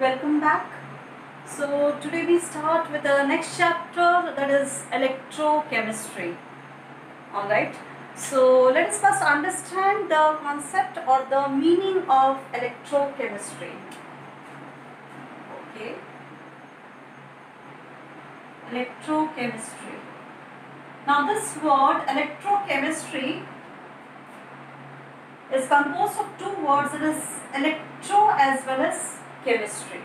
Welcome back. So today we start with the next chapter, that is electrochemistry. Alright. So let us first understand the concept or the meaning of electrochemistry. Okay. Electrochemistry. Now this word electrochemistry is composed of two words, it is electro as well as chemistry.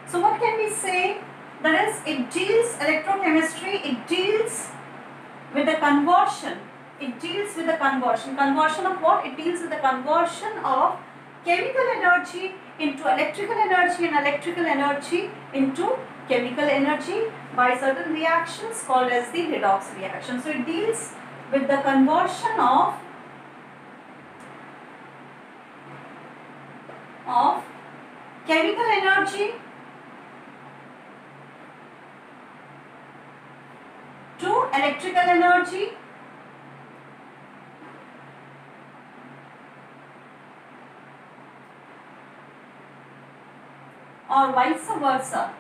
So what can we say? That is, electrochemistry, it deals with the conversion. It deals with the conversion. Conversion of what? It deals with the conversion of chemical energy into electrical energy and electrical energy into chemical energy by certain reactions called as the redox reaction. So it deals with the conversion of chemical energy to electrical energy or vice versa,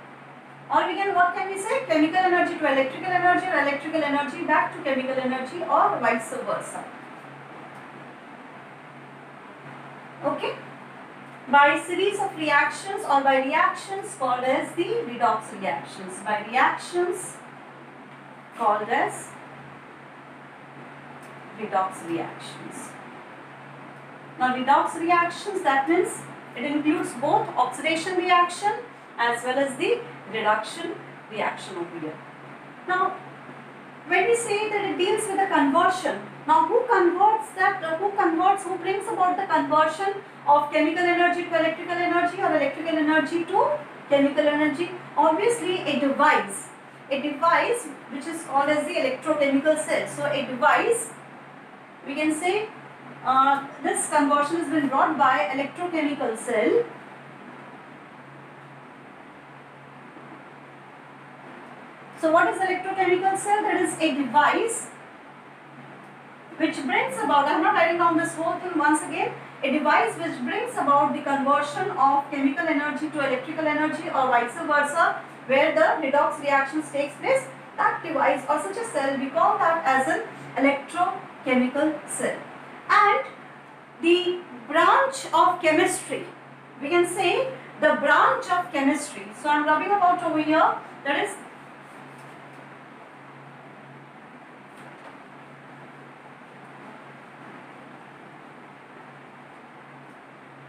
or what can we say, chemical energy to electrical energy or electrical energy back to chemical energy or vice versa. Okay, by series of reactions or by reactions called as the redox reactions, by reactions called as redox reactions. Now redox reactions, that means it includes both oxidation reaction as well as the reduction reaction over here. Now when we say that it deals with the conversion, now who converts that, who brings about the conversion of chemical energy to electrical energy or electrical energy to chemical energy? Obviously a device which is called as the electrochemical cell. So a device, we can say this conversion has been brought by electrochemical cell. So what is electrochemical cell? That is a device which brings about, I am not writing down this whole thing once again, a device which brings about the conversion of chemical energy to electrical energy or vice versa, where the redox reactions takes place. That device or such a cell, we call that as an electrochemical cell. And the branch of chemistry, we can say the branch of chemistry. So I am rubbing about over here, that is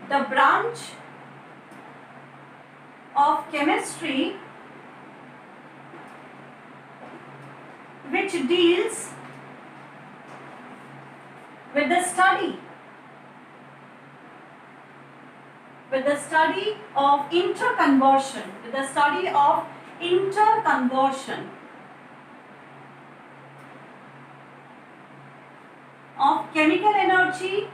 the branch of chemistry which deals with the study of interconversion, of chemical energy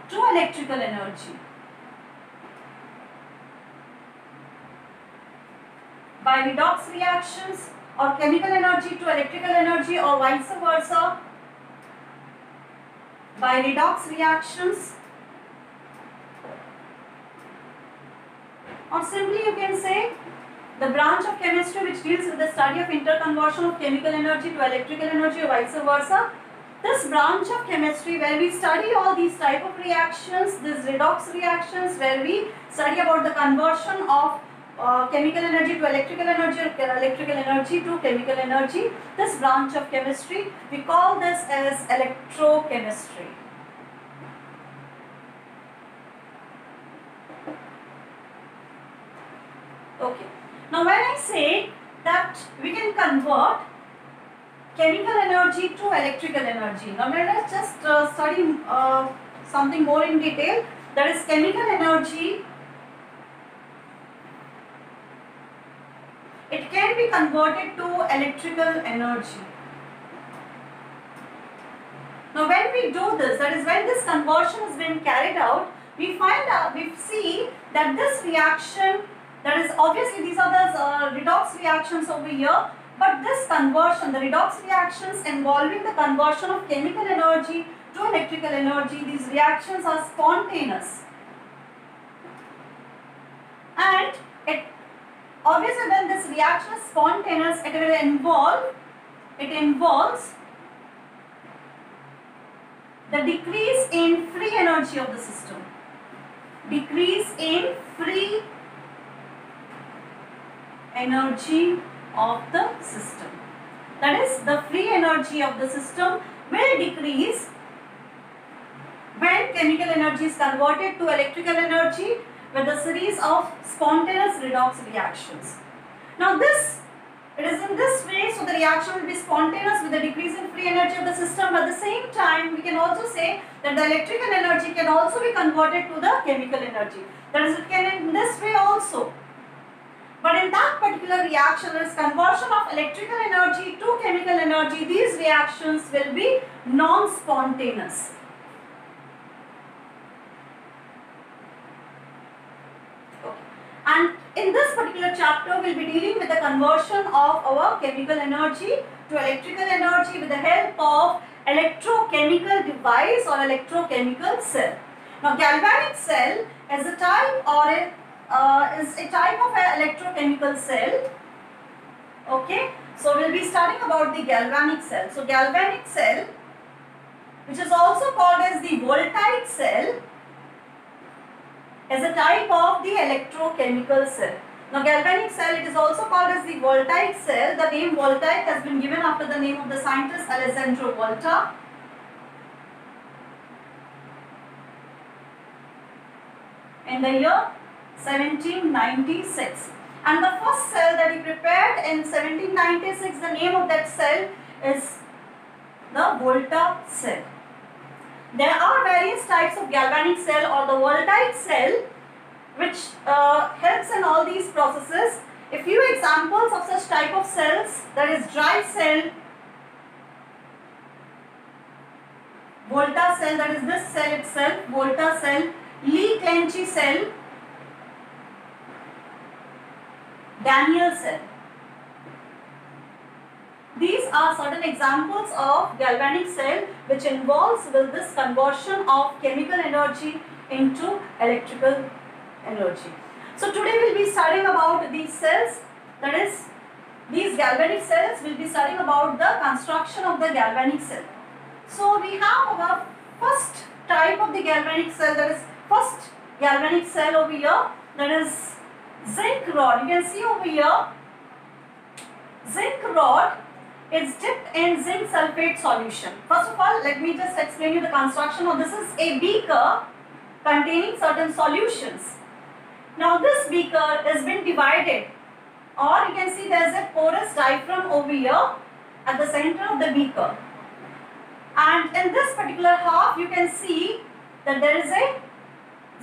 to electrical energy by redox reactions or chemical energy to electrical energy or vice versa, by redox reactions, or simply you can say the branch of chemistry which deals with the study of interconversion of chemical energy to electrical energy or vice versa. This branch of chemistry where we study all these type of reactions, these redox reactions, where we study about the conversion of chemical energy to electrical energy or electrical energy to chemical energy, this branch of chemistry, we call this as electrochemistry. Okay. Now when I say that we can convert chemical energy to electrical energy, now let us just study something more in detail, that is chemical energy. It can be converted to electrical energy. Now when we do this, that is when this conversion has been carried out, we see that this reaction, that is obviously these are the redox reactions over here, but this conversion, the redox reactions involving the conversion of chemical energy to electrical energy, these reactions are spontaneous. obviously when this reaction is spontaneous, it involves the decrease in free energy of the system. Decrease in free energy of the system. That is, the free energy of the system will decrease when chemical energy is converted to electrical energy with a series of spontaneous redox reactions. Now it is in this way, so the reaction will be spontaneous with a decrease in free energy of the system, but at the same time we can also say that the electrical energy can also be converted to the chemical energy. That is, it can in this way also. But in that particular reaction, there is conversion of electrical energy to chemical energy. These reactions will be non-spontaneous. And in this particular chapter, we will be dealing with the conversion of our chemical energy to electrical energy with the help of electrochemical device or electrochemical cell. Now, galvanic cell is a type of an electrochemical cell. Okay, so we will be studying about the galvanic cell. So, galvanic cell, which is also called as the voltaic cell, is a type of the electrochemical cell. Now, galvanic cell, it is also called as the voltaic cell. The name voltaic has been given after the name of the scientist Alessandro Volta. In the year 1796. And the first cell that he prepared in 1796, the name of that cell is the Volta cell. There are various types of galvanic cell or the voltaic cell which helps in all these processes. A few examples of such type of cells, that is dry cell, Volta cell, that is this cell itself, Volta cell, Lee-Clancy cell, Daniell cell. These are certain examples of galvanic cell which involves with this conversion of chemical energy into electrical energy. So today we will be studying about these cells, that is these galvanic cells. We will be studying about the construction of the galvanic cell. So we have our first type of the galvanic cell, that is first galvanic cell over here, that is zinc rod. You can see over here, zinc rod is dipped in zinc sulfate solution. First of all, let me just explain you the construction of this. Is a beaker containing certain solutions. Now this beaker has been divided, or you can see there is a porous diaphragm over here at the center of the beaker. And in this particular half, you can see that there is a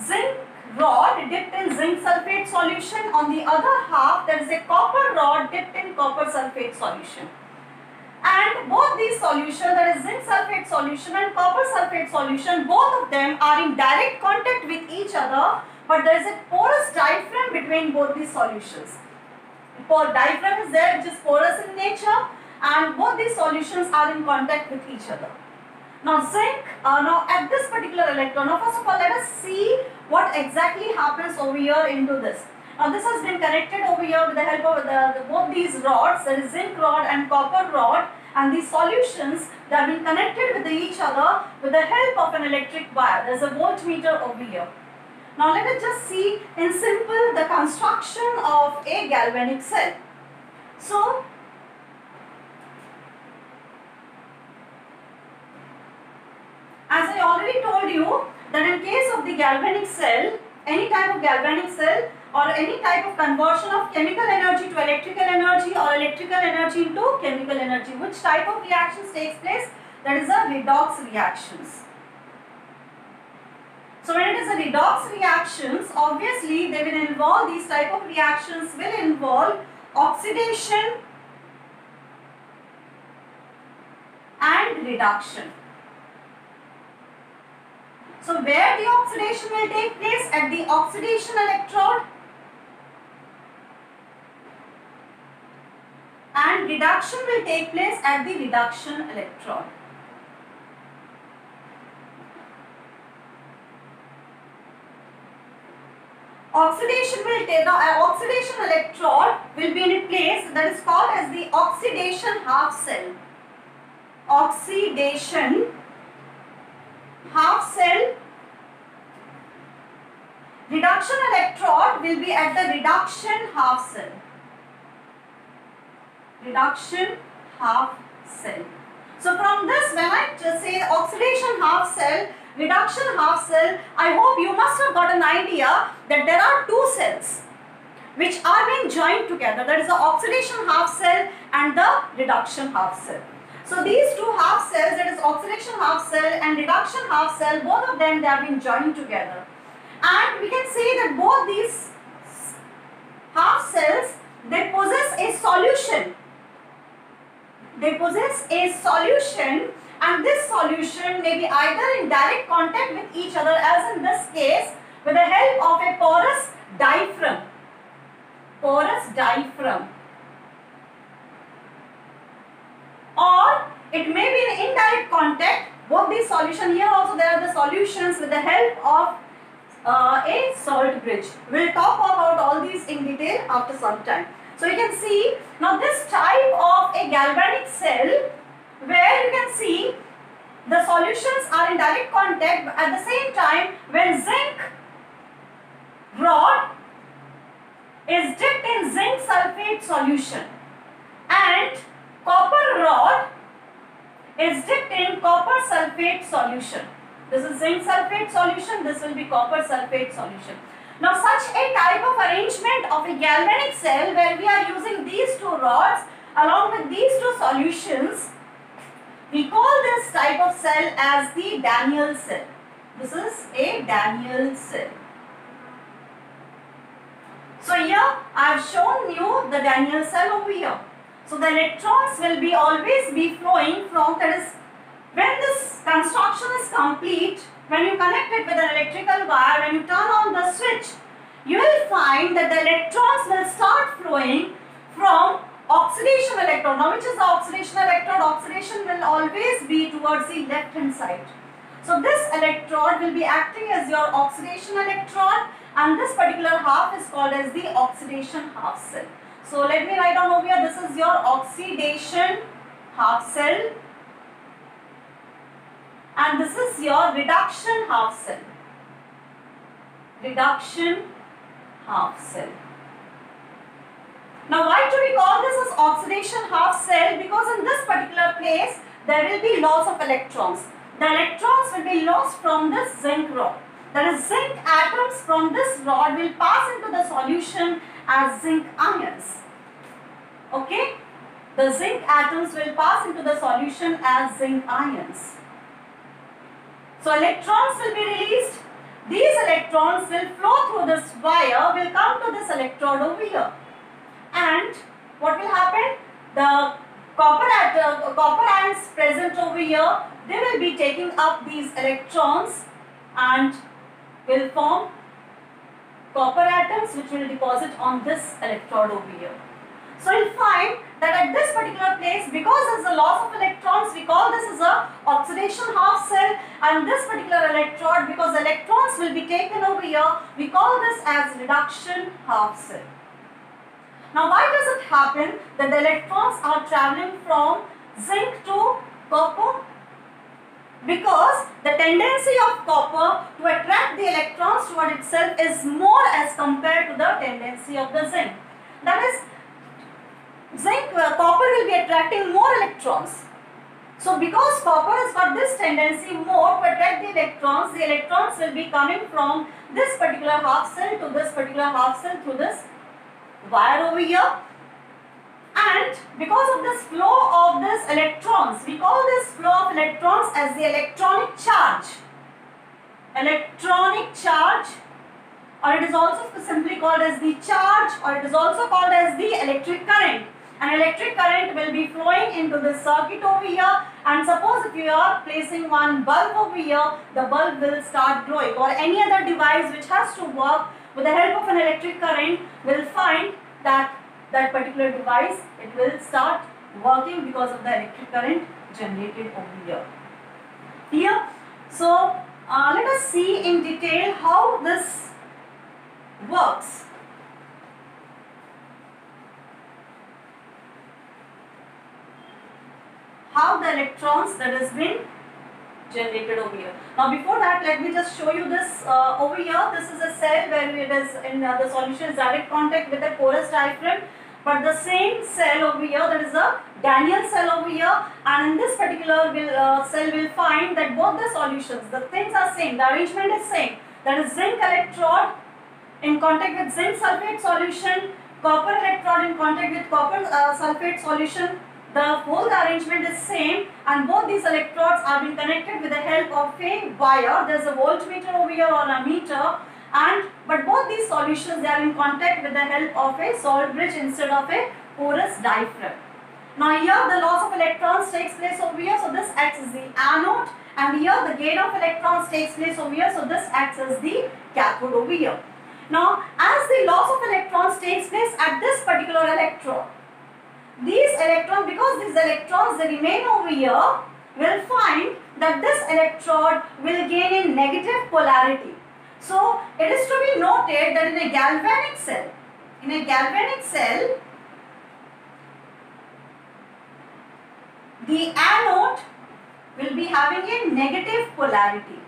zinc rod dipped in zinc sulfate solution. On the other half, there is a copper rod dipped in copper sulfate solution. And both these solutions, that is zinc sulfate solution and copper sulfate solution, both of them are in direct contact with each other, but there is a porous diaphragm between both these solutions. The diaphragm is there, which is porous in nature, and both these solutions are in contact with each other. Now zinc, now at this particular electron, now first of all let us see what exactly happens over here into this. Now this has been connected over here with the help of both these rods, that is zinc rod and copper rod, and these solutions, they have been connected with each other with the help of an electric wire. There is a voltmeter over here. Now let us just see in simple the construction of a galvanic cell. So as I already told you that in case of the galvanic cell, any type of galvanic cell or any type of conversion of chemical energy to electrical energy or electrical energy into chemical energy, which type of reactions takes place? That is a redox reactions. So when it is a redox reactions, obviously they will involve, these type of reactions will involve oxidation and reduction. So where the oxidation will take place? At the oxidation electrode, and reduction will take place at the reduction electrode. Oxidation will take, now an oxidation electrode will be in a place that is called as the oxidation half cell. Oxidation half cell. Reduction electrode will be at the reduction half cell. Reduction half cell. So from this, when I just say oxidation half cell, reduction half cell, I hope you must have got an idea that there are two cells which are being joined together. That is the oxidation half cell and the reduction half cell. So these two half cells, that is oxidation half cell and reduction half cell, both of them, they have been joined together. And we can say that both these half cells, they possess a solution. They possess a solution, and this solution may be either in direct contact with each other, as in this case, with the help of a porous diaphragm. Porous diaphragm. Or it may be in indirect contact. Both these solutions, here also there are the solutions with the help of a salt bridge. We will talk about all these in detail after some time. So you can see now this type of a galvanic cell where you can see the solutions are in direct contact, but at the same time when zinc rod is dipped in zinc sulfate solution and copper rod is dipped in copper sulfate solution. This is zinc sulfate solution, this will be copper sulfate solution. Now such a type of arrangement of a galvanic cell where we are using these two rods along with these two solutions, we call this type of cell as the Daniell cell. This is a Daniell cell. So here I have shown you the Daniell cell over here. So the electrons will be always be flowing from, that is, when this construction is complete, when you connect it with an electrical wire, when you turn on the switch, you will find that the electrons will start flowing from oxidation electrode. Now which is the oxidation electrode? Oxidation will always be towards the left hand side. So this electrode will be acting as your oxidation electrode, and this particular half is called as the oxidation half cell. So let me write down over here, this is your oxidation half cell. And this is your reduction half cell. Reduction half cell. Now why do we call this as oxidation half cell? Because in this particular place there will be loss of electrons. The electrons will be lost from this zinc rod. That is, zinc atoms from this rod will pass into the solution as zinc ions. Okay? The zinc atoms will pass into the solution as zinc ions. So electrons will be released. These electrons will flow through this wire, will come to this electrode over here. And what will happen? The copper ions present over here, they will be taking up these electrons and will form copper atoms which will deposit on this electrode over here. So you'll find that at this particular place, because there is a loss of electrons, we call this as a oxidation half cell, and this particular electrode, because electrons will be taken over here, we call this as reduction half cell. Now why does it happen that the electrons are traveling from zinc to copper? Because the tendency of copper to attract the electrons toward itself is more as compared to the tendency of the zinc. That is, copper will be attracting more electrons. So because copper has got this tendency more to attract the electrons will be coming from this particular half cell to this particular half cell through this wire over here. And because of this flow of this electrons, we call this flow of electrons as the electronic charge. Electronic charge, or it is also simply called as the charge, or it is also called as the electric current. An electric current will be flowing into this circuit over here, and suppose if you are placing one bulb over here, the bulb will start glowing, or any other device which has to work with the help of an electric current will find that that particular device, it will start working because of the electric current generated over here. So let us see in detail how this works. How the electrons that has been generated over here. Now before that, let me just show you this over here. This is a cell where it is in the solution is direct contact with a porous diaphragm. But the same cell over here, there is a Daniell cell over here, and in this particular cell will find that both the solutions, the things are same, the arrangement is same. That is zinc electrode in contact with zinc sulfate solution, copper electrode in contact with copper sulfate solution. The whole arrangement is same, and both these electrodes are being connected with the help of a wire. There is a voltmeter over here or a meter, but both these solutions, they are in contact with the help of a salt bridge instead of a porous diaphragm. Now here the loss of electrons takes place over here, so this acts as the anode, and here the gain of electrons takes place over here, so this acts as the cathode over here. Now as the loss of electrons takes place at this particular electrode, these electrons, because these electrons they remain over here, will find that this electrode will gain a negative polarity. So it is to be noted that in a galvanic cell, the anode will be having a negative polarity,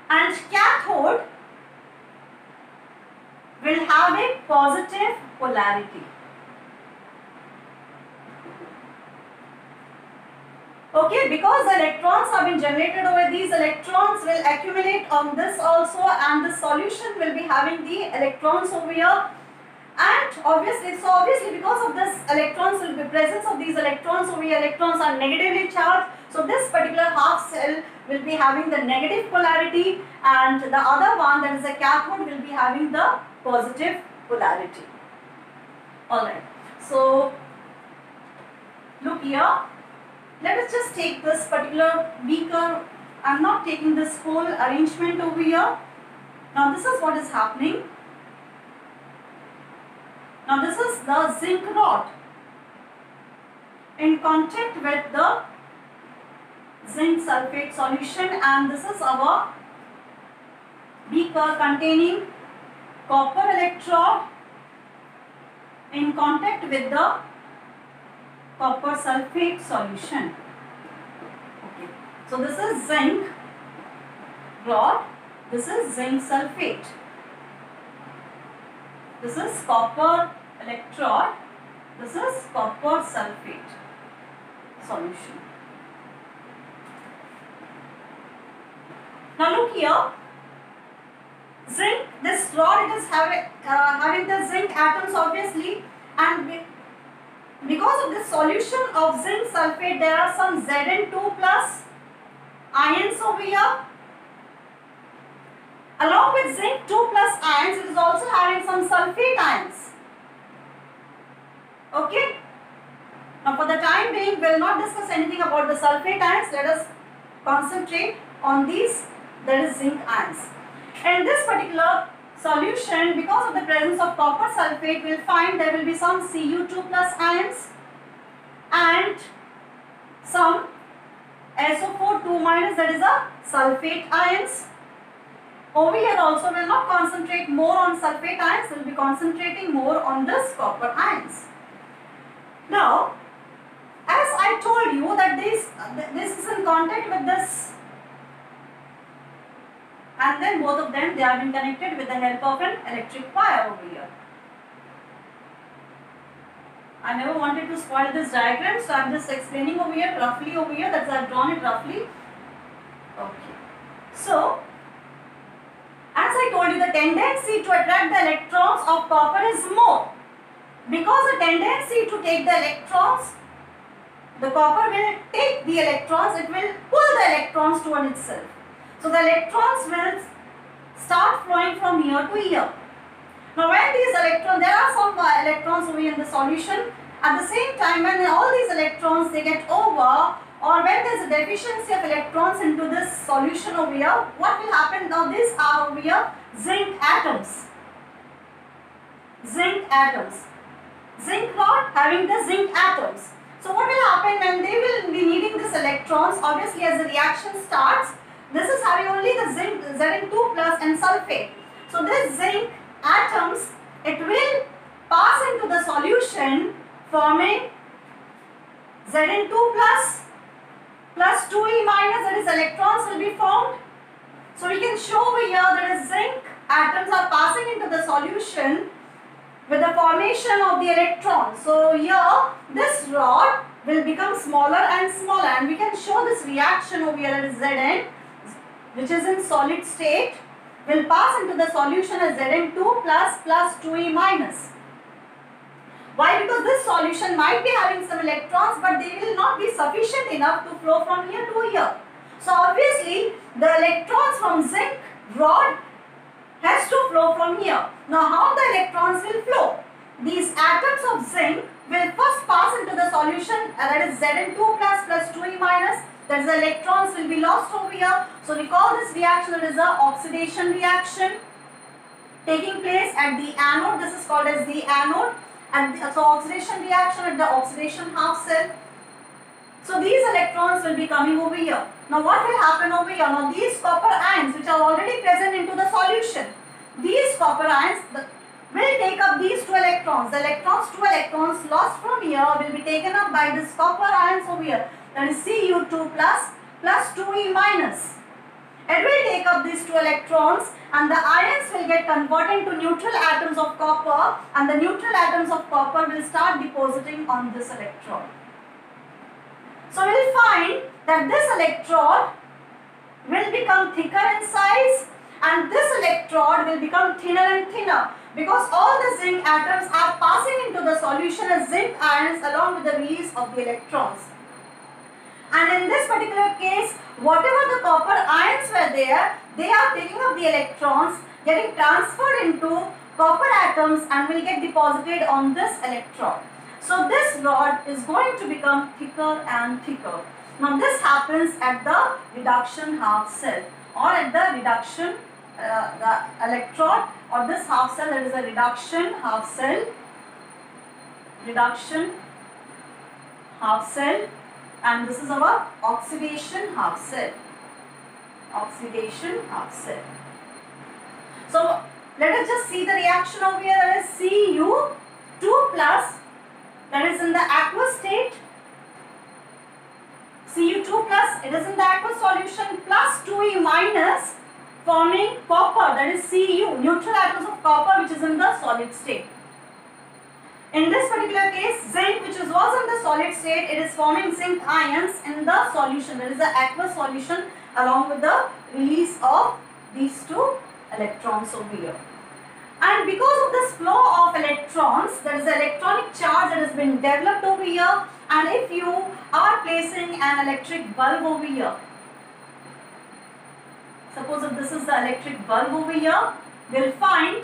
and cathode will have a positive polarity. Okay, because the electrons have been generated over, these electrons will accumulate on this also, and the solution will be having the electrons over here. And obviously because of this electrons will be presence of these electrons over here, electrons are negatively charged. So this particular half cell will be having the negative polarity, and the other one, that is a cathode, will be having the positive polarity. Alright, so look here, let us just take this particular beaker. I am not taking this whole arrangement over here. Now this is what is happening. Now this is the zinc rod in contact with the zinc sulfate solution, and this is our beaker containing copper electrode in contact with the copper sulfate solution. Okay. So this is zinc rod, this is zinc sulfate, this is copper electrode, this is copper sulfate solution. Now look here, zinc, this rod, it is having the zinc atoms obviously, and because of this solution of zinc sulfate, there are some Zn2 plus ions over here. Along with zinc 2 plus ions, it is also having some sulfate ions. Okay. Now for the time being, we will not discuss anything about the sulfate ions. Let us concentrate on these, that is zinc ions. In this particular solution, because of the presence of copper sulfate, we will find there will be some Cu2 plus ions and some SO4 2 minus, that is a sulfate ions. Over here also we will not concentrate more on sulfate ions, we will be concentrating more on this copper ions. Now, as I told you that this is in contact with this, and then both of them, they have been connected with the help of an electric wire over here. I never wanted to spoil this diagram, so I am just explaining over here, roughly over here, that's I have drawn it roughly. Okay. So, as I told you, the tendency to attract the electrons of copper is more. Because the tendency to take the electrons, the copper will take the electrons, it will pull the electrons toward itself. So the electrons will start flowing from here to here. Now when these electrons, there are some electrons over here in the solution. At the same time, when all these electrons they get over, or when there is a deficiency of electrons into this solution over here, what will happen? Now these are over here zinc atoms. Zinc atoms. Zinc rod having the zinc atoms. So what will happen when they will be needing these electrons? Obviously as the reaction starts, This is having only the zinc Zn2 plus and sulfate. So this zinc atoms, it will pass into the solution forming Zn2 plus 2e minus, that is electrons will be formed. So we can show over here that is zinc atoms are passing into the solution with the formation of the electron. So here this rod will become smaller and smaller, and we can show this reaction over here, that is Zn, which is in solid state, will pass into the solution as Zn2 plus 2e minus. Why? Because this solution might be having some electrons, but they will not be sufficient enough to flow from here to here. So obviously the electrons from zinc rod has to flow from here. Now how the electrons will flow? These atoms of zinc will first pass into the solution, that is Zn2 plus 2e minus. That is, the electrons will be lost over here. So we call this reaction, that is the oxidation reaction taking place at the anode. This is called as the anode. And so oxidation reaction at the oxidation half cell. So these electrons will be coming over here. Now what will happen over here? Now these copper ions which are already present into the solution, these copper ions will take up these 2 electrons. The electrons, 2 electrons lost from here will be taken up by this copper ions over here. That is Cu2 plus 2e minus. It will take up these 2 electrons, and the ions will get converted into neutral atoms of copper, and the neutral atoms of copper will start depositing on this electrode. So we will find that this electrode will become thicker in size, and this electrode will become thinner and thinner, because all the zinc atoms are passing into the solution as zinc ions along with the release of the electrons. And in this particular case, whatever the copper ions were there, they are taking up the electrons, getting transferred into copper atoms, and will get deposited on this electrode. So this rod is going to become thicker and thicker. Now this happens at the reduction half cell, or at the reduction the electrode, or this half cell, that is a reduction half cell, and this is our oxidation half cell. So let us just see the reaction over here. That is Cu2 plus, that is in the aqueous state, Cu2 plus, it is in the aqueous solution, plus 2e minus, forming copper, that is Cu, neutral atoms of copper, which is in the solid state. In this particular case, zinc, which was in the solid state, it is forming zinc ions in the solution, that is the aqueous solution, along with the release of these 2 electrons over here. And because of this flow of electrons, there is an electronic charge that has been developed over here, and if you are placing an electric bulb over here, suppose if this is the electric bulb over here, we will find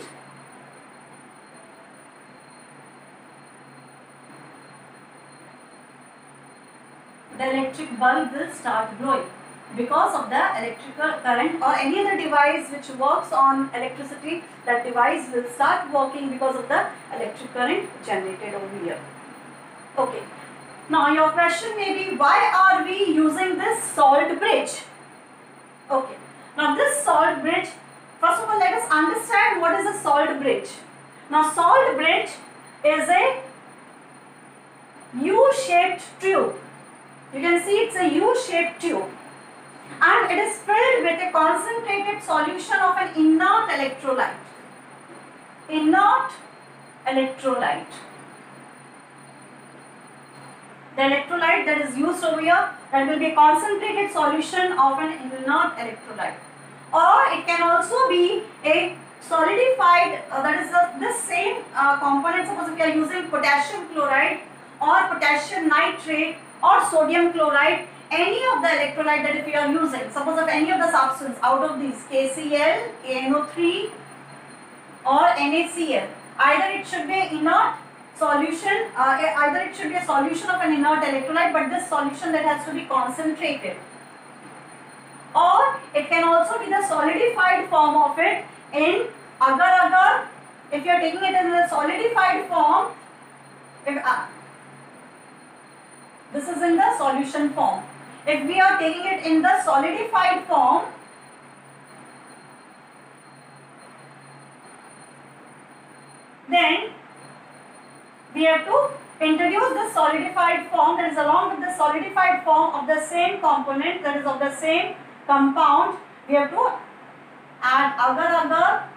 the electric bulb will start glowing because of the electrical current, or any other device which works on electricity, that device will start working because of the electric current generated over here. Okay. Now your question may be, why are we using this salt bridge? Okay. Now this salt bridge, first of all let us understand what is a salt bridge. Now salt bridge is a U-shaped tube. You can see it's a U-shaped tube, and it is filled with a concentrated solution of an inert electrolyte. The electrolyte that is used over here, that will be a concentrated solution of an inert electrolyte. Or it can also be a solidified, that is this same component. Suppose if you are using potassium chloride or potassium nitrate or sodium chloride, any of the electrolyte that if you are using, suppose of any of the substance out of these, KCl, KNO3 or NaCl, either it should be inert solution, either it should be a solution of an inert electrolyte, but this solution that has to be concentrated, or it can also be the solidified form of it in agar-agar. If you are taking it in the solidified form, this is in the solution form. If we are taking it in the solidified form, then we have to introduce the solidified form, that is along with the solidified form of the same component, that is of the same compound, we have to add agar-agar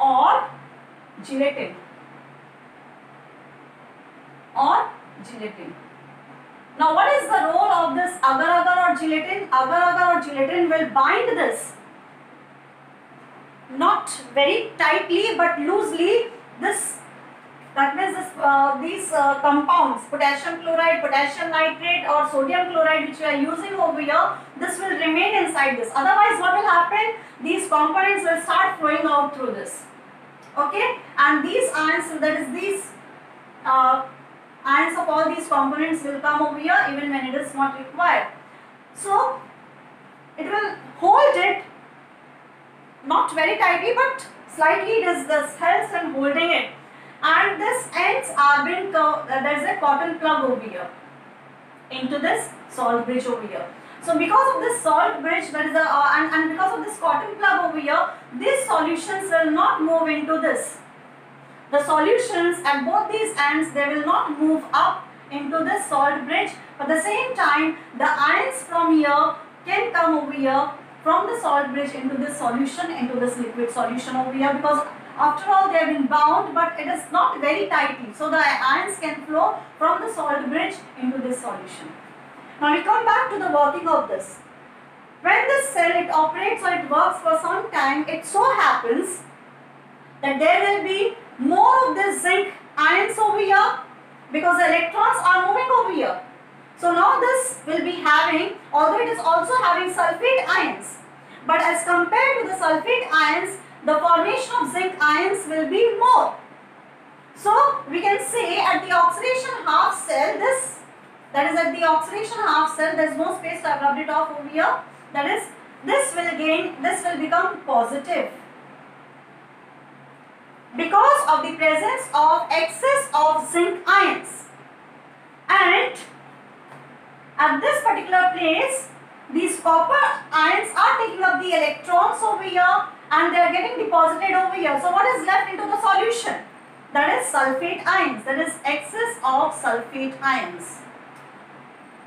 or gelatin. Now what is the role of this agar-agar or gelatin? Agar-agar or gelatin will bind this, not very tightly but loosely, this, that means this, these compounds, potassium chloride, potassium nitrate or sodium chloride which we are using over here, this will remain inside this. Otherwise what will happen? These components will start flowing out through this. Okay, and these ions, that is these ions of all these components will come over here even when it is not required. So it will hold it, not very tightly but slightly, it is this helps in holding it, and this ends are being there is a cotton plug over here into this salt bridge over here. So because of this salt bridge, there is a and because of this cotton plug over here, these solutions will not move into this. The solutions at both these ends, they will not move up into this salt bridge. But at the same time, the ions from here can come over here from the salt bridge into this solution, into this liquid solution over here, because after all they have been bound, but it is not very tightly. So the ions can flow from the salt bridge into this solution. Now we come back to the working of this. When this cell, it operates or it works for some time, it so happens that there will be more of this zinc ions over here because the electrons are moving over here. So now this will be having, although it is also having sulfate ions, but as compared to the sulfate ions, the formation of zinc ions will be more. So we can say at the oxidation half cell, this, that is at the oxidation half cell, there is no space, so I have rubbed it off over here, that is, this will become positive, because of the presence of excess of zinc ions. And at this particular place, these copper ions are taking up the electrons over here and they are getting deposited over here. So what is left into the solution? That is sulfate ions, that is excess of sulfate ions.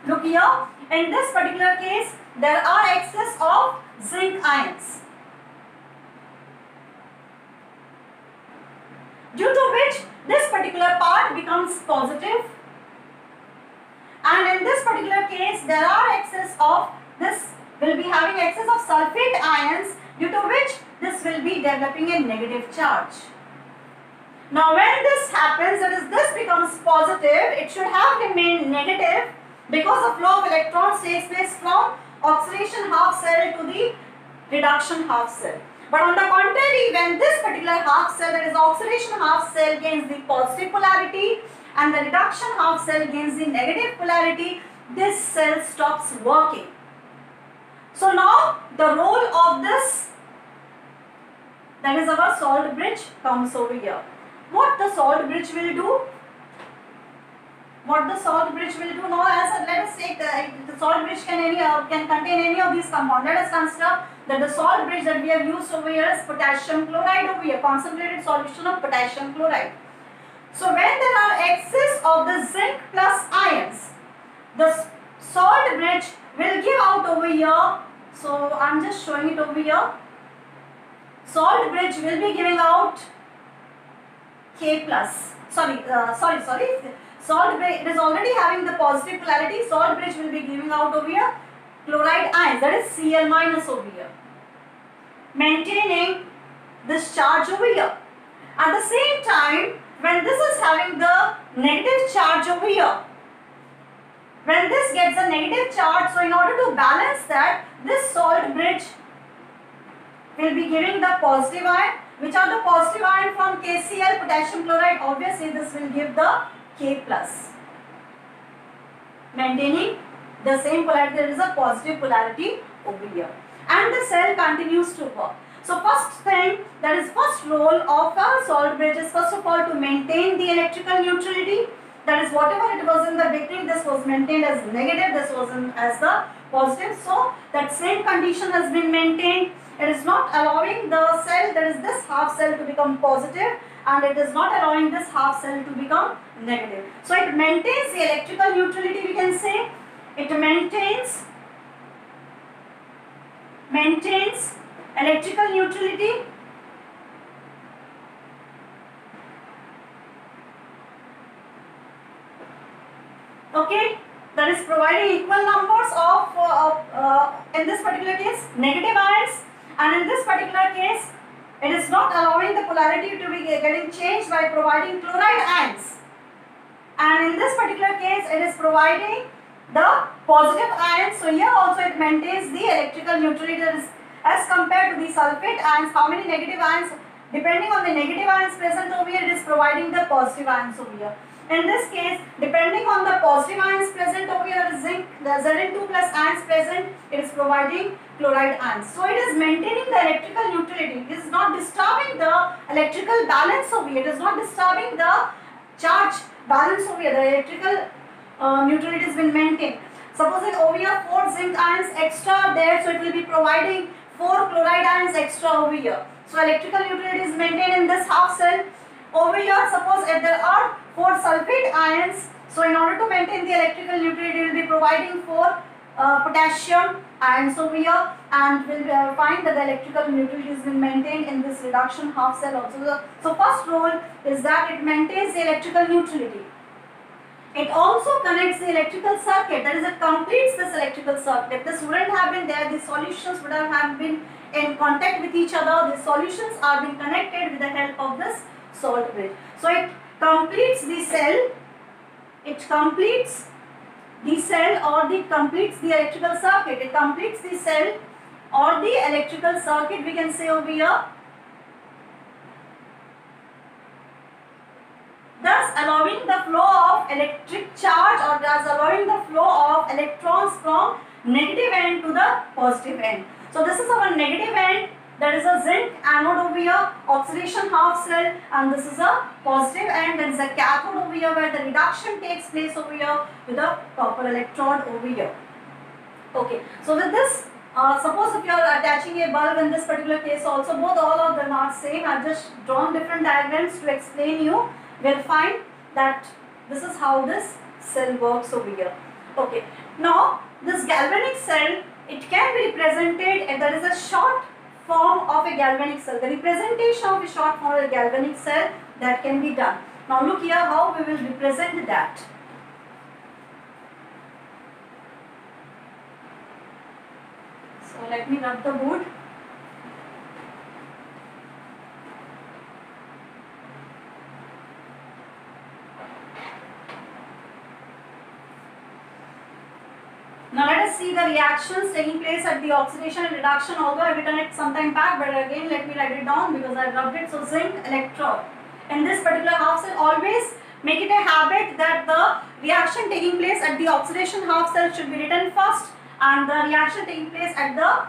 Look here, in this particular case, there are excess of zinc ions, due to which this particular part becomes positive, and in this particular case there are excess of, this will be having excess of sulfate ions, due to which this will be developing a negative charge. Now when this happens, that is this becomes positive, it should have remained negative because the flow of electrons takes place from oxidation half cell to the reduction half cell. But on the contrary, when this particular half cell, that is oxidation half cell, gains the positive polarity and the reduction half cell gains the negative polarity, this cell stops working. So now the role of this, that is our salt bridge, comes over here. What the salt bridge will do? What the salt bridge will do now, as let us take the salt bridge can contain any of these compounds. Let us consider that the salt bridge that we have used over here is potassium chloride over here, concentrated solution of potassium chloride. So when there are excess of the zinc plus ions, the salt bridge will give out over here. So I am just showing it over here. Salt bridge will be giving out K plus. Sorry. Salt bridge, it is already having the positive polarity. Salt bridge will be giving out over here chloride ions, that is Cl minus over here, maintaining this charge over here. At the same time, when this is having the negative charge over here, when this gets a negative charge, so in order to balance that, this salt bridge will be giving the positive ion. Which are the positive ion from KCl, potassium chloride? Obviously this will give the K plus, maintaining the same polarity. There is a positive polarity over here, and the cell continues to work. So first thing, that is first role of a salt bridge is first of all to maintain the electrical neutrality. That is whatever it was in the beginning, this was maintained as negative, this was as the positive. So that same condition has been maintained. it is not allowing the cell, that is this half cell, to become positive, and it is not allowing this half cell to become negative. So it maintains the electrical neutrality, we can say. It maintains electrical neutrality. Okay, that is providing equal numbers of in this particular case negative ions, and in this particular case it is not allowing the polarity to be getting changed by providing chloride ions, and in this particular case it is providing the positive ions. So here also it maintains the electrical neutrality, that is as compared to the sulfate ions. How many negative ions? Depending on the negative ions present over here, it is providing the positive ions over here. In this case, depending on the positive ions present over here, the zinc, the Zn2 plus ions present, it is providing chloride ions. So it is maintaining the electrical neutrality. It is not disturbing the electrical balance over here. It is not disturbing the charge balance over here. The electrical neutrality has been maintained. Supposing over here 4 zinc ions extra there, so it will be providing 4 chloride ions extra over here. So electrical neutrality is maintained in this half cell. Over here, suppose if there are 4 sulfate ions, so in order to maintain the electrical neutrality, we will be providing 4 potassium ions over here, and we will find that the electrical neutrality has been maintained in this reduction half cell also. So first role is that it maintains the electrical neutrality. It also connects the electrical circuit, that is, it completes this electrical circuit. If this wouldn't have been there, the solutions would have been in contact with each other. The solutions are being connected with the help of this salt bridge. So it completes the cell, it completes the cell, or it completes the electrical circuit. It completes the cell or the electrical circuit, we can say over here, thus allowing the flow of electric charge, or thus allowing the flow of electrons from negative end to the positive end. So this is our negative end, that is a zinc anode over here, oxidation half cell, and this is a positive end, that is a cathode over here, where the reduction takes place over here with a copper electrode over here. Okay, so with this, suppose if you are attaching a bulb in this particular case also, both all of them are same. I have just drawn different diagrams to explain you. We'll find that this is how this cell works over here. Okay, now this galvanic cell, it can be represented if there is a short form of a galvanic cell. The representation of a short form of a galvanic cell, that can be done. Now look here how we will represent that. So let me rub the board. Now let us see the reactions taking place at the oxidation and reduction, although I have written it some time back, but again let me write it down because I have rubbed it. So zinc electrode. In this particular half cell, always make it a habit that the reaction taking place at the oxidation half cell should be written first, and the reaction taking place at the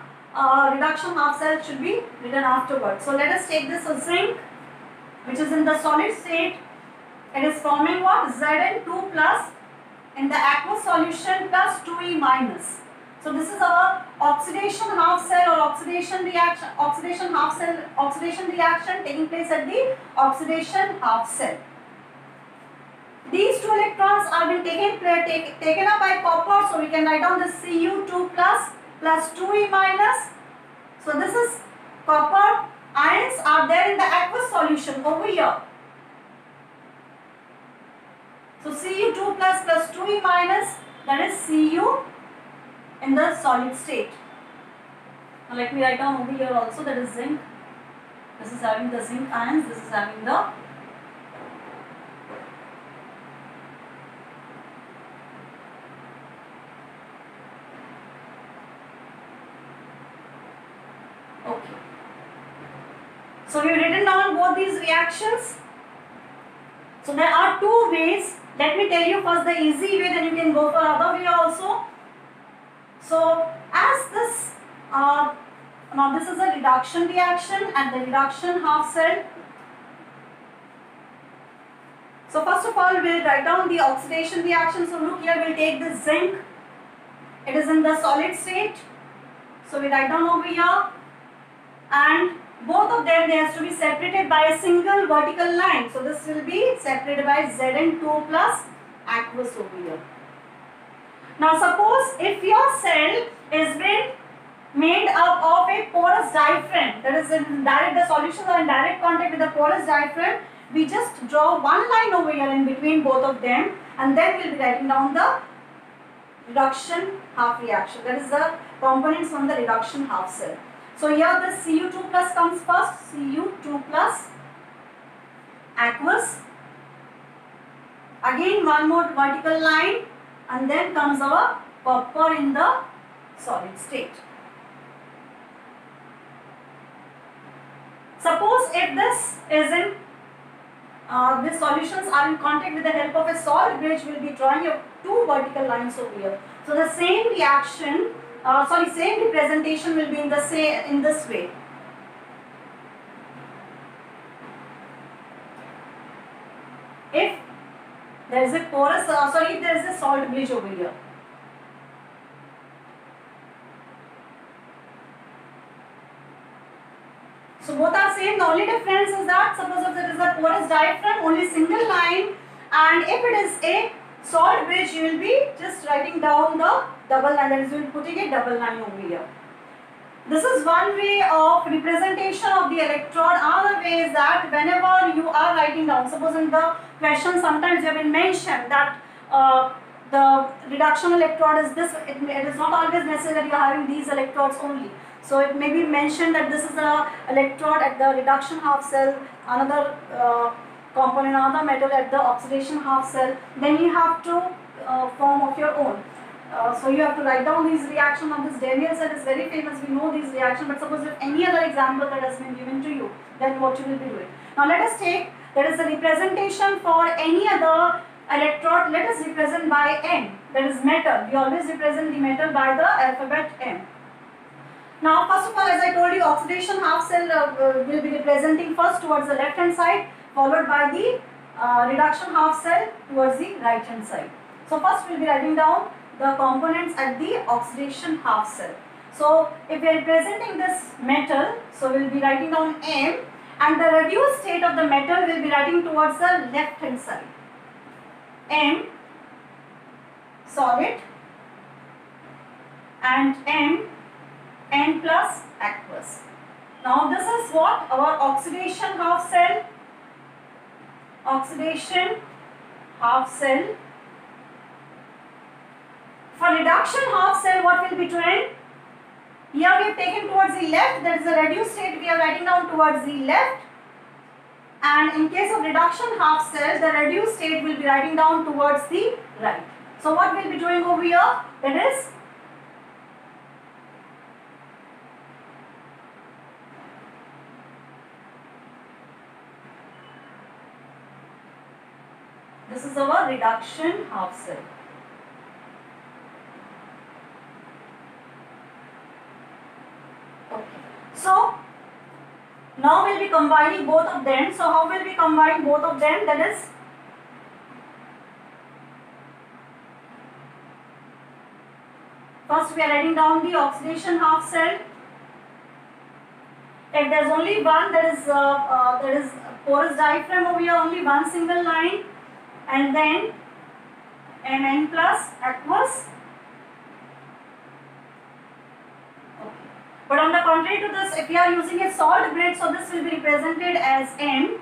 reduction half cell should be written afterwards. So let us take this zinc, which is in the solid state. It is forming what? Zn2 plus in the aqueous solution plus 2E minus. So this is our oxidation half cell or oxidation reaction, oxidation reaction taking place at the oxidation half cell. These 2 electrons are being taken up by copper, so we can write down this Cu2 plus 2E minus. So this is copper ions are there in the aqueous solution over here. So Cu2 plus 2E minus, that is Cu in the solid state. Now let me write down over here also, that is zinc. This is having the zinc ions, this is having the okay. So we have written down both these reactions. So there are 2 ways. Let me tell you first the easy way, then you can go for other way also. So as this, now this is a reduction reaction at the reduction half cell. So first of all, we will write down the oxidation reaction. So look here, we will take the zinc. It is in the solid state. So we write down over here and both of them, they has to be separated by a single vertical line. So this will be separated by Zn2 plus aqueous over here. Now suppose if your cell is been made up of a porous diaphragm, that is in direct, the solutions are in direct contact with the porous diaphragm, we just draw one line over here in between both of them, and then we'll be writing down the reduction half reaction, that is the components from the reduction half cell. So here the Cu2 plus comes first, Cu2 plus aqueous, again one more vertical line, and then comes our copper in the solid state. Suppose if this is in these solutions are in contact with the help of a salt bridge, we will be drawing two vertical lines over here. So the same reaction, same representation will be in this way. If there is a porous, if there is a salt bridge over here. So both are same. The only difference is that suppose if it is a porous diaphragm, only single line, and if it is a salt bridge, you will be just writing down the double line, that is you will be putting a double line over here. This is one way of representation of the electrode. Another way is that whenever you are writing down, suppose in the question sometimes you have been mentioned that the reduction electrode is this, it is not always necessary that you are having these electrodes only. So it may be mentioned that this is the electrode at the reduction half cell, another component, another metal at the oxidation half cell. Then you have to form of your own. So you have to write down these reactions on this. Daniel cell is very famous, we know these reactions, but suppose if any other example that has been given to you, then what you will be doing. Now let us take, there is a representation for any other electrode, let us represent by M, that is metal. We always represent the metal by the alphabet M. Now first of all, as I told you, oxidation half cell will be representing first towards the left hand side, followed by the reduction half cell towards the right hand side. So first we will be writing down the components at the oxidation half cell. So if we are representing this metal, so we will be writing down M, and the reduced state of the metal will be writing towards the left hand side. M solid and N plus aqueous. Now this is what our oxidation half cell. Oxidation half cell. For reduction half cell, what will be doing? Here we have taken towards the left, that is the reduced state, we are writing down towards the left. And in case of reduction half cell, the reduced state will be writing down towards the right. So what we will be doing over here? That is this is our reduction half cell. Okay. So now we will be combining both of them. So how will we combine both of them? That is, first we are writing down the oxidation half cell. If there is only one, that is porous diaphragm over here, only one single line, and then Mn plus aqueous. Okay. But on the contrary to this, if we are using a salt bridge, so this will be represented as N.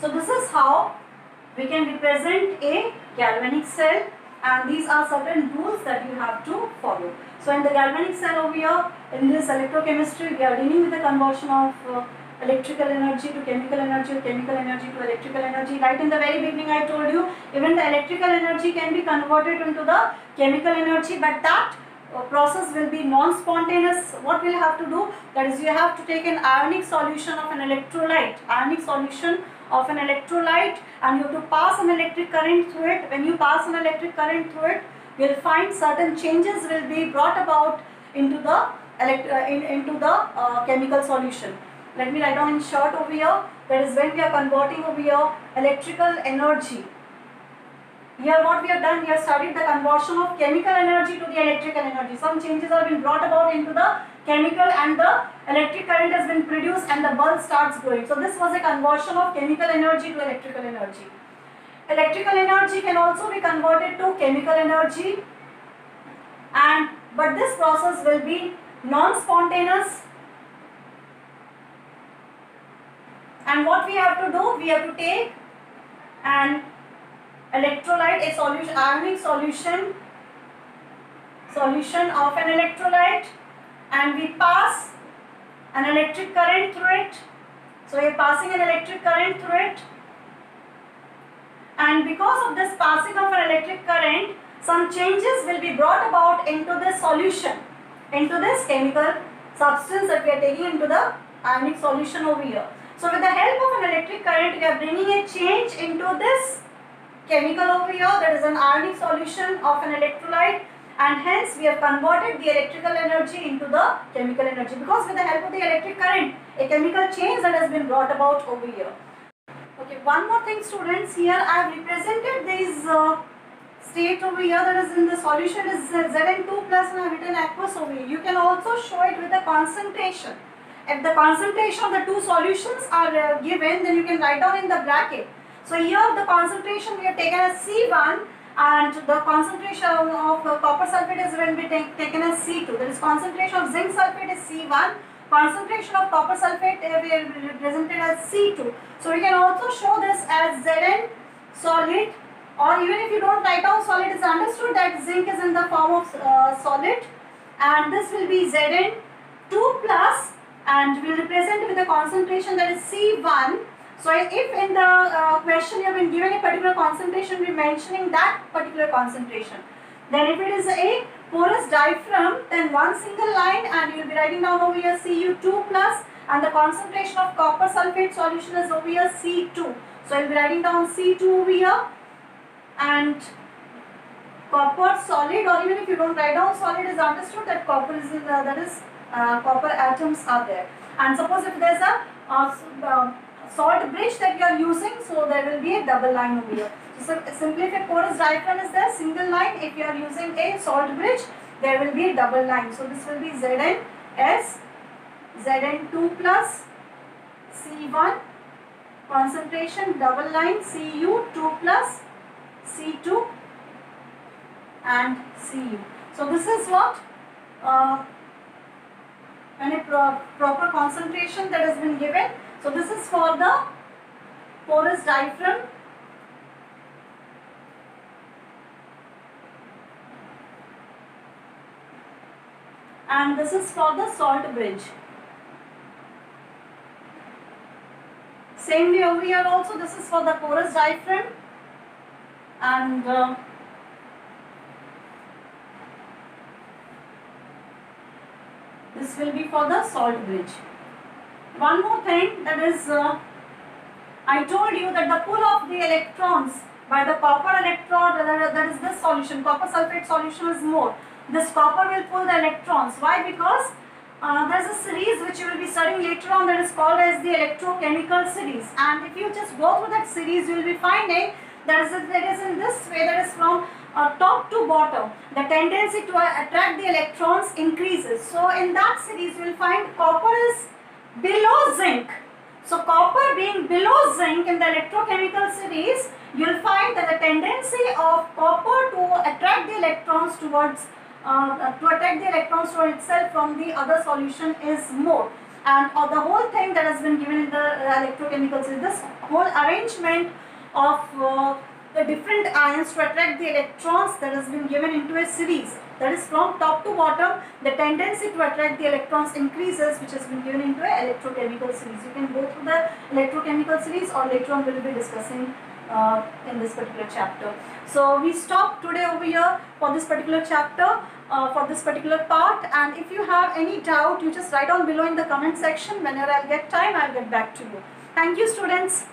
So this is how we can represent a galvanic cell, and these are certain rules that you have to follow. So in the galvanic cell over here, in this electrochemistry, we are dealing with the conversion of electrical energy to chemical energy, or chemical energy to electrical energy. Right in the very beginning I told you, even the electrical energy can be converted into the chemical energy, but that process will be non-spontaneous. What we'll have to do, that is you have to take an ionic solution of an electrolyte, and you have to pass an electric current through it. When you pass an electric current through it, you will find certain changes will be brought about into the chemical solution. let me write down in short over here. That is when we are converting over here electrical energy. Here what we have done, we have studied the conversion of chemical energy to the electrical energy. Some changes have been brought about into the chemical and the electric current has been produced and the bulb starts glowing. So this was a conversion of chemical energy to electrical energy. Electrical energy can also be converted to chemical energy, but this process will be non-spontaneous. And what we have to do, we have to take an electrolyte, a solution, ionic solution of an electrolyte, and we pass an electric current through it. So we are passing an electric current through it, and because of this passing of an electric current, some changes will be brought about into this solution, into this chemical substance that we are taking into the ionic solution over here. So with the help of an electric current, we are bringing a change into this chemical over here, that is an ionic solution of an electrolyte, and hence we have converted the electrical energy into the chemical energy, because with the help of the electric current, a chemical change that has been brought about over here. Okay, one more thing students, here I have represented this state over here, that is in the solution is Zn2 plus, and I have written aqueous over here. You can also show it with the concentration. If the concentration of the two solutions are given, then you can write down in the bracket. So here the concentration we have taken as C1, and the concentration of copper sulfate is going to be taken as C2. That is, concentration of zinc sulfate is C1, concentration of copper sulfate we have represented as C2. So you can also show this as Zn solid, or even if you don't write down solid, it's understood that zinc is in the form of solid, and this will be Zn2 plus, and we will represent it with a concentration that is C1. So if in the question you have been given a particular concentration, we are mentioning that particular concentration. Then if it is a porous diaphragm, then one single line, and you will be writing down over here Cu2 plus, and the concentration of copper sulfate solution is over here C2. So I will be writing down C2 over here, and copper solid, or even if you don't write down solid, is understood that copper is in copper atoms are there. And suppose if there is a salt bridge that you are using, so there will be a double line over here. So simply if a porous diaphragm is there, single line. If you are using a salt bridge, there will be a double line. So this will be Zn as Zn2 plus C1, concentration, double line, Cu2 plus C2 and Cu. So this is what when a proper concentration that has been given. So this is for the porous diaphragm, and this is for the salt bridge. Same way over here also, this is for the porous diaphragm, and this will be for the salt bridge. One more thing, that is, I told you that the pull of the electrons by the copper electrode, that is this solution, copper sulfate solution is more. This copper will pull the electrons. Why? Because there is a series which you will be studying later on, that is called as the electrochemical series. And if you just go through that series, you will be finding that it is in this way, that is from top to bottom. The tendency to attract the electrons increases. So in that series, you will find copper is below zinc. So copper being below zinc in the electrochemical series, you will find that the tendency of copper to attract the electrons towards itself from the other solution is more. And the whole thing that has been given in the electrochemical series, this whole arrangement of the different ions to attract the electrons that has been given into a series. That is from top to bottom, the tendency to attract the electrons increases, which has been given into an electrochemical series. You can go through the electrochemical series, or later on we will be discussing in this particular chapter. So we stop today over here for this particular chapter, for this particular part, and if you have any doubt, you just write down below in the comment section. Whenever I'll get time, I'll get back to you. Thank you students.